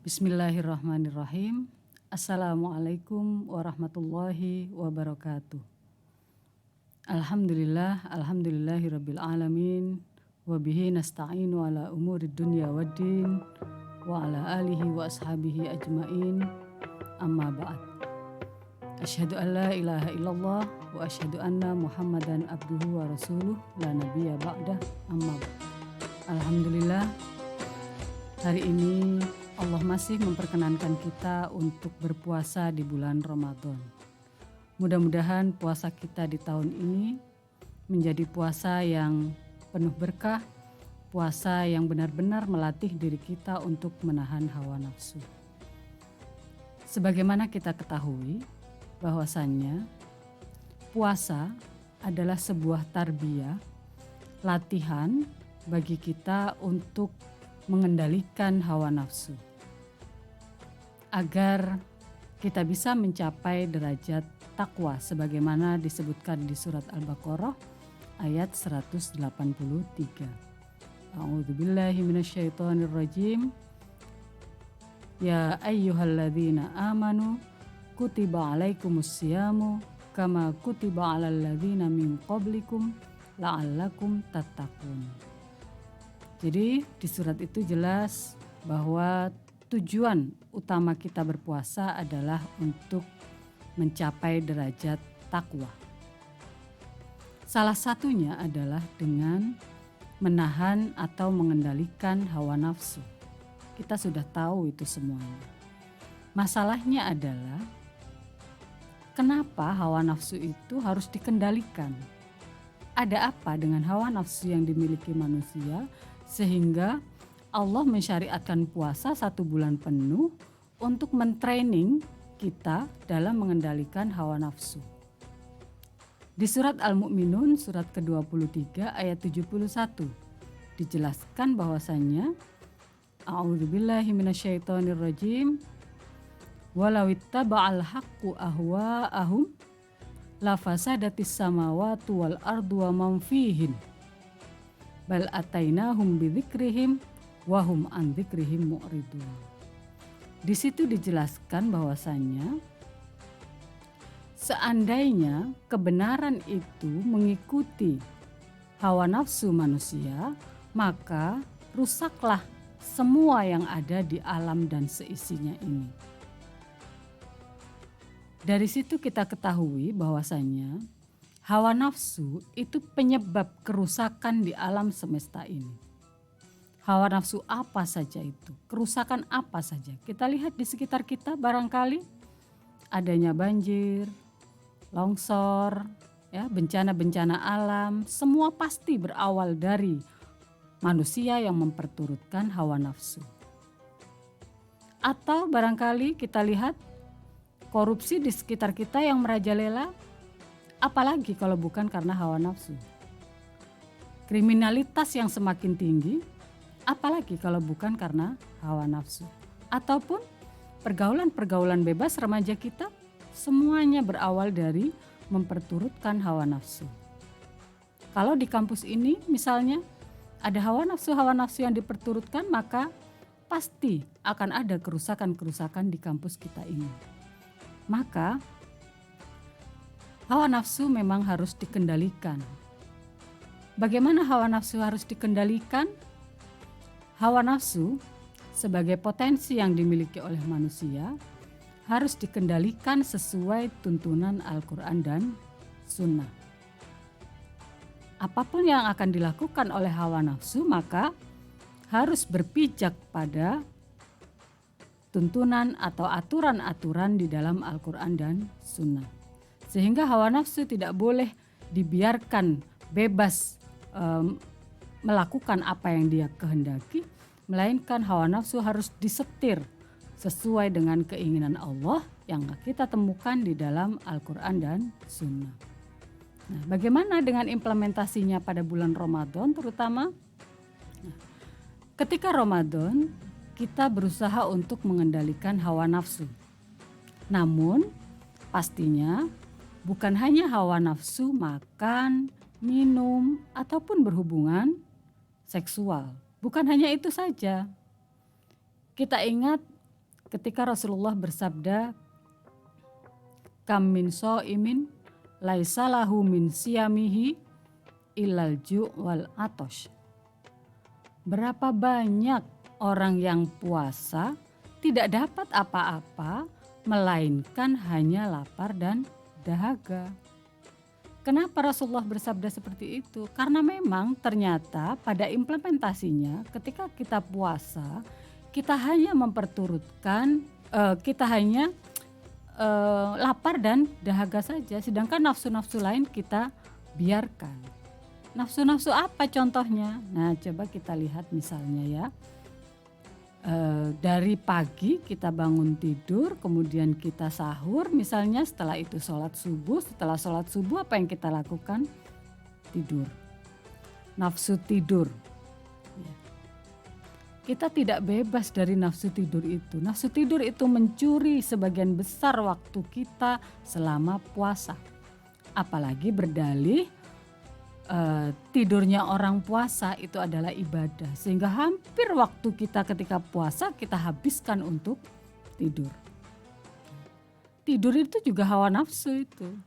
Bismillahirrahmanirrahim. Assalamualaikum warahmatullahi wabarakatuh. Alhamdulillahirabbil alamin wa bihi nasta'inu ala umurid dunya waddin wa ala alihi wa ashabihi ajmain. Amma ba'd. Asyhadu an la ilaha illallah wa asyhadu anna Muhammadan abduhu wa rasuluh la nabiyya ba'dah. Amma ba'd. Alhamdulillah, hari ini Allah masih memperkenankan kita untuk berpuasa di bulan Ramadan. Mudah-mudahan puasa kita di tahun ini menjadi puasa yang penuh berkah, puasa yang benar-benar melatih diri kita untuk menahan hawa nafsu. Sebagaimana kita ketahui bahwasannya puasa adalah sebuah tarbiyah, latihan bagi kita untuk mengendalikan hawa nafsu, agar kita bisa mencapai derajat takwa sebagaimana disebutkan di surat Al-Baqarah ayat 183. A'udzubillahi minasyaitonirrajim. Ya ayyuhalladzina amanu kutiba alaikumusyamu kama kutiba alal ladzina min qablikum la'allakum tattaqun. Jadi di surat itu jelas bahwa tujuan utama kita berpuasa adalah untuk mencapai derajat takwa. Salah satunya adalah dengan menahan atau mengendalikan hawa nafsu. Kita sudah tahu itu semuanya. Masalahnya adalah kenapa hawa nafsu itu harus dikendalikan? Ada apa dengan hawa nafsu yang dimiliki manusia sehingga Allah mensyariatkan puasa 1 bulan penuh untuk mentraining kita dalam mengendalikan hawa nafsu. Di surat Al-Mu'minun surat ke-23 ayat 71 dijelaskan bahwasannya A'udzubillahi minasyaitonirrajim. Walau ittaba'al haqqu ahwa'ahum lafasadatis samawati wal ardu wa man fihin bal atainahum bidzikrihim wahum an dzikrihim mu'ridun. Di situ dijelaskan bahwasannya seandainya kebenaran itu mengikuti hawa nafsu manusia, maka rusaklah semua yang ada di alam dan seisinya ini. Dari situ kita ketahui bahwasannya hawa nafsu itu penyebab kerusakan di alam semesta ini. Hawa nafsu apa saja itu? Kerusakan apa saja? Kita lihat di sekitar kita barangkali adanya banjir, longsor, ya, bencana-bencana alam, semua pasti berawal dari manusia yang memperturutkan hawa nafsu. Atau barangkali kita lihat korupsi di sekitar kita yang merajalela, apalagi kalau bukan karena hawa nafsu. Kriminalitas yang semakin tinggi, apalagi kalau bukan karena hawa nafsu. Ataupun pergaulan-pergaulan bebas remaja kita, semuanya berawal dari memperturutkan hawa nafsu. Kalau di kampus ini misalnya ada hawa nafsu yang diperturutkan, maka pasti akan ada kerusakan-kerusakan di kampus kita ini. Maka hawa nafsu memang harus dikendalikan. Bagaimana hawa nafsu harus dikendalikan? Hawa nafsu sebagai potensi yang dimiliki oleh manusia harus dikendalikan sesuai tuntunan Al-Quran dan Sunnah. Apapun yang akan dilakukan oleh hawa nafsu maka harus berpijak pada tuntunan atau aturan-aturan di dalam Al-Quran dan Sunnah. Sehingga hawa nafsu tidak boleh dibiarkan bebas melakukan apa yang dia kehendaki, melainkan hawa nafsu harus disetir sesuai dengan keinginan Allah yang kita temukan di dalam Al-Quran dan Sunnah. Nah, bagaimana dengan implementasinya pada bulan Ramadan terutama? Nah, ketika Ramadan kita berusaha untuk mengendalikan hawa nafsu. Namun pastinya bukan hanya hawa nafsu makan, minum, ataupun berhubungan seksual. Bukan hanya itu saja. Kita ingat ketika Rasulullah bersabda, kam min shaimin laisa lahu min siyamihi illal ju' wal atosh. Berapa banyak orang yang puasa tidak dapat apa-apa melainkan hanya lapar dan dahaga. Kenapa Rasulullah bersabda seperti itu? Karena memang ternyata pada implementasinya ketika kita puasa, kita hanya memperturutkan, kita hanya lapar dan dahaga saja, sedangkan nafsu-nafsu lain kita biarkan. Nafsu-nafsu apa contohnya? Nah, coba kita lihat misalnya ya. Dari pagi kita bangun tidur, kemudian kita sahur misalnya, setelah itu sholat subuh. Setelah sholat subuh apa yang kita lakukan? Tidur. Nafsu tidur. Kita tidak bebas dari nafsu tidur itu. Nafsu tidur itu mencuri sebagian besar waktu kita selama puasa. Apalagi berdalih tidurnya orang puasa itu adalah ibadah, sehingga hampir waktu kita ketika puasa kita habiskan untuk tidur. Tidur itu juga hawa nafsu itu.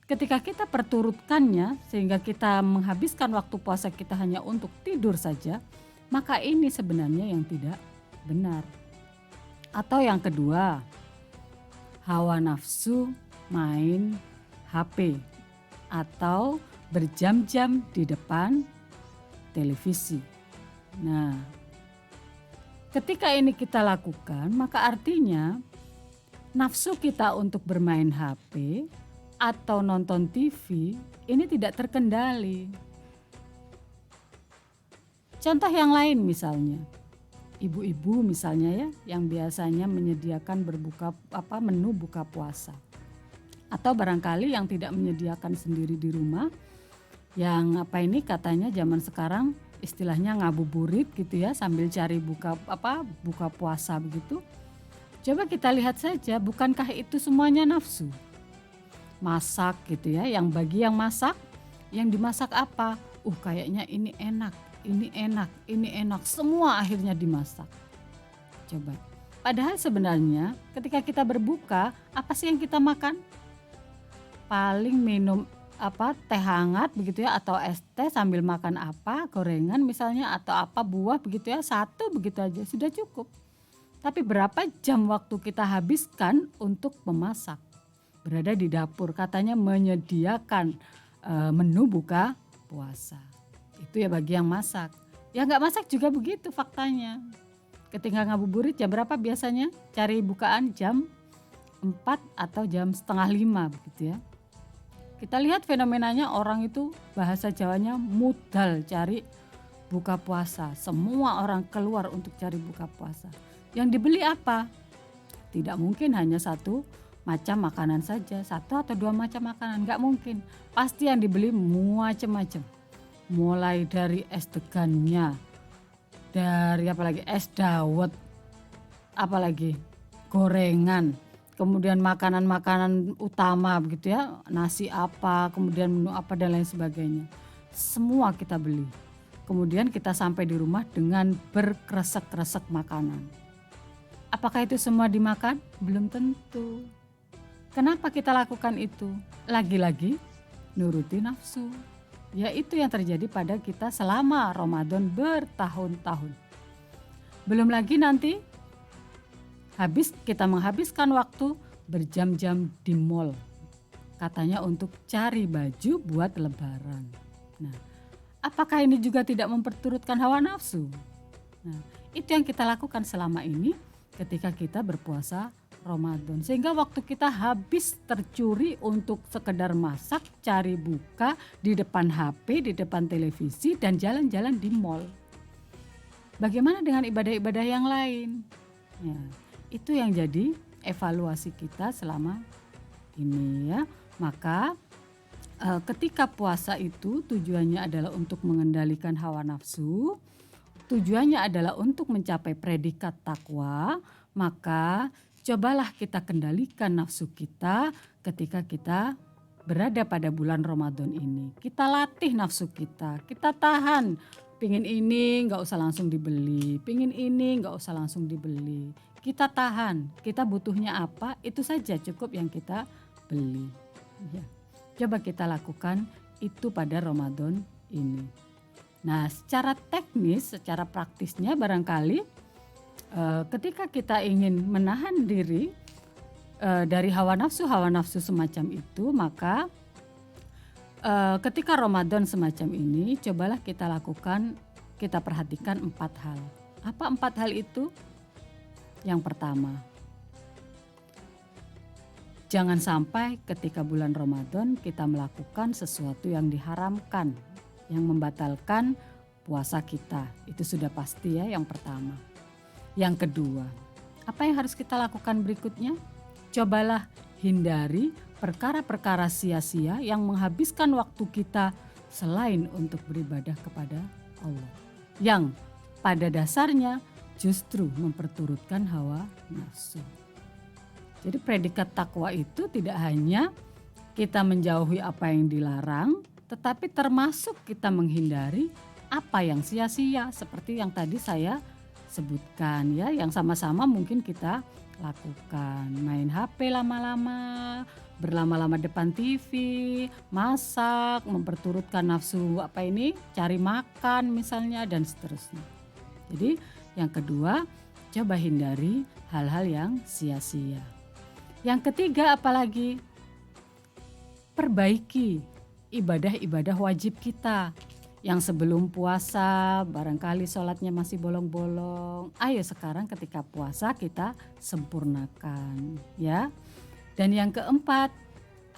Ketika kita perturutkannya sehingga kita menghabiskan waktu puasa kita hanya untuk tidur saja, maka ini sebenarnya yang tidak benar. Atau yang kedua, hawa nafsu main HP atau berjam-jam di depan televisi. Nah, ketika ini kita lakukan, maka artinya nafsu kita untuk bermain HP atau nonton TV ini tidak terkendali. Contoh yang lain misalnya, ibu-ibu misalnya ya, yang biasanya menyediakan menu buka puasa. Atau barangkali yang tidak menyediakan sendiri di rumah, yang katanya zaman sekarang istilahnya ngabuburit gitu ya, sambil cari buka puasa begitu. Coba kita lihat saja, bukankah itu semuanya nafsu? Masak gitu ya, yang bagi yang masak, yang dimasak apa? Kayaknya ini enak, semua akhirnya dimasak. Coba. Padahal sebenarnya ketika kita berbuka, apa sih yang kita makan? Paling minum teh hangat begitu ya, atau es teh sambil makan gorengan misalnya, atau buah begitu ya, satu begitu aja sudah cukup. Tapi berapa jam waktu kita habiskan untuk memasak, berada di dapur, katanya menyediakan menu buka puasa. Itu ya bagi yang masak. Ya nggak masak juga begitu faktanya. Ketika ngabuburit jam berapa biasanya cari bukaan? Jam 4 atau jam setengah 5 begitu ya. Kita lihat fenomenanya, orang itu bahasa Jawanya mudal cari buka puasa. Semua orang keluar untuk cari buka puasa. Yang dibeli apa? Tidak mungkin hanya satu macam makanan saja, satu atau dua macam makanan, nggak mungkin. Pasti yang dibeli macam-macam. Mulai dari es degannya, dari es dawet, gorengan, kemudian makanan-makanan utama begitu ya, nasi kemudian menu dan lain sebagainya. Semua kita beli. Kemudian kita sampai di rumah dengan berkresek-kresek makanan. Apakah itu semua dimakan? Belum tentu. Kenapa kita lakukan itu? Lagi-lagi nuruti nafsu. Ya itu yang terjadi pada kita selama Ramadan bertahun-tahun. Belum lagi nanti kita menghabiskan waktu berjam-jam di mall. Katanya untuk cari baju buat lebaran. Nah, apakah ini juga tidak memperturutkan hawa nafsu? Nah, itu yang kita lakukan selama ini ketika kita berpuasa Ramadan. Sehingga waktu kita habis tercuri untuk sekedar masak, cari buka di depan HP, di depan televisi, dan jalan-jalan di mall. Bagaimana dengan ibadah-ibadah yang lain? Ya, itu yang jadi evaluasi kita selama ini ya. Maka ketika puasa itu tujuannya adalah untuk mengendalikan hawa nafsu, tujuannya adalah untuk mencapai predikat takwa, maka cobalah kita kendalikan nafsu kita ketika kita berada pada bulan Ramadan ini. Kita latih nafsu kita tahan. Pingin ini nggak usah langsung dibeli, pingin ini nggak usah langsung dibeli. kita tahan, kita butuhnya apa, itu saja cukup yang kita beli. Ya. Coba kita lakukan itu pada Ramadan ini. Nah, secara teknis, secara praktisnya barangkali ketika kita ingin menahan diri dari hawa nafsu semacam itu, maka ketika Ramadan semacam ini, cobalah kita lakukan, kita perhatikan 4 hal. Apa 4 hal itu? Yang pertama, jangan sampai ketika bulan Ramadan kita melakukan sesuatu yang diharamkan, yang membatalkan puasa kita. Itu sudah pasti ya, yang pertama. Yang kedua, apa yang harus kita lakukan berikutnya? Cobalah hindari perkara-perkara sia-sia yang menghabiskan waktu kita selain untuk beribadah kepada Allah. Yang pada dasarnya justru memperturutkan hawa nafsu. Jadi predikat takwa itu tidak hanya kita menjauhi apa yang dilarang, tetapi termasuk kita menghindari apa yang sia-sia seperti yang tadi saya sebutkan ya, yang sama-sama mungkin kita lakukan. Main HP lama-lama, berlama-lama depan TV, masak, memperturutkan nafsu cari makan misalnya dan seterusnya. Jadi yang kedua, coba hindari hal-hal yang sia-sia. Yang ketiga apalagi? Perbaiki ibadah-ibadah wajib kita. Yang sebelum puasa barangkali sholatnya masih bolong-bolong. Ayo sekarang ketika puasa kita sempurnakan ya. Dan yang keempat,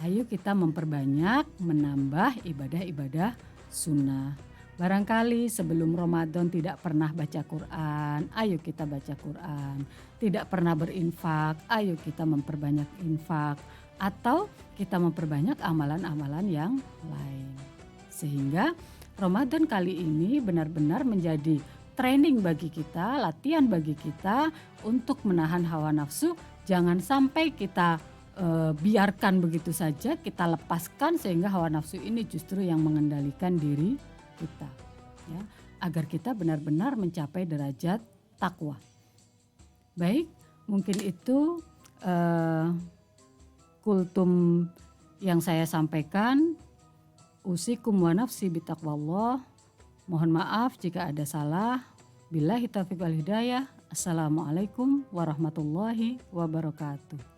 ayo kita memperbanyak menambah ibadah-ibadah sunnah. Barangkali sebelum Ramadan tidak pernah baca Quran, ayo kita baca Quran. Tidak pernah berinfak, ayo kita memperbanyak infak. Atau kita memperbanyak amalan-amalan yang lain. Sehingga Ramadan kali ini benar-benar menjadi training bagi kita, latihan bagi kita untuk menahan hawa nafsu. Jangan sampai kita biarkan begitu saja, kita lepaskan sehingga hawa nafsu ini justru yang mengendalikan diri kita. Ya, agar kita benar-benar mencapai derajat takwa. Baik, mungkin itu kultum yang saya sampaikan. Usikum wa nafsi bitaqwallah. Mohon maaf jika ada salah. Billahi taufiq wal hidayah. Assalamualaikum warahmatullahi wabarakatuh.